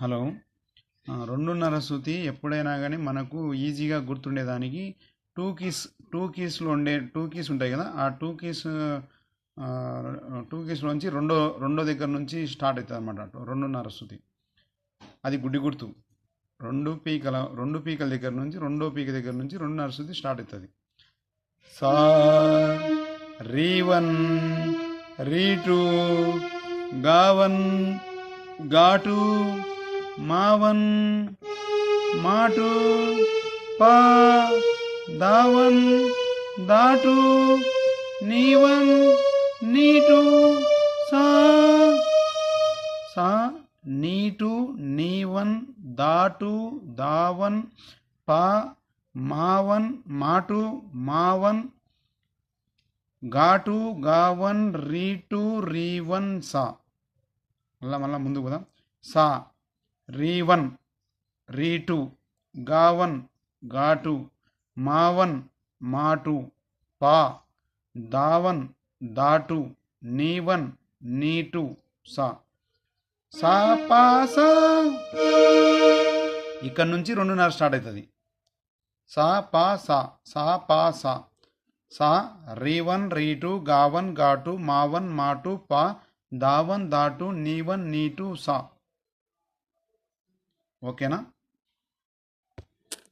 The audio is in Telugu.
హలో. రెండున్నర శృతి ఎప్పుడైనా కానీ మనకు ఈజీగా గుర్తుండేదానికి టూ కీస్ ఉంటాయి కదా. ఆ టూ కీస్లోంచి రెండో దగ్గర నుంచి స్టార్ట్ అవుతుంది అనమాట రెండున్నర శృతి. అది గుడ్డి గుర్తు. రెండు పీకల దగ్గర నుంచి రెండో పీక దగ్గర నుంచి రెండున్నర శృతి స్టార్ట్ అవుతుంది. సా, రీ1, రీ2, గా1, గా2, మావన్, మాటు, పా, దావన్, దాటు, నీవన్, నీటు, సా, సా, నీటు, నీవన్, దాటు, దావన్, పా, మావన్, మాటు, మావన్, ఘాటు, గావన్, రీటు, రీవన్, సా. మళ్ళా ముందుకు పోదాం. సా, రీ1, రీ2, గావన్, ఘాటు, మావన్, మాటు, పా, దావన్, దాటు, నీవన్, నీటు, సా. సా పా సా. ఇక్కడ నుంచి రెండున్నర స్టార్ట్ అవుతుంది. సా పా సా, సా పా సా. సా, రీ1, రీ2, గావన్, ఘాటు, మావన్, మాటు, పా, దావన్, దాటు, నీవన్, నీటు, సా. ఓకేనా?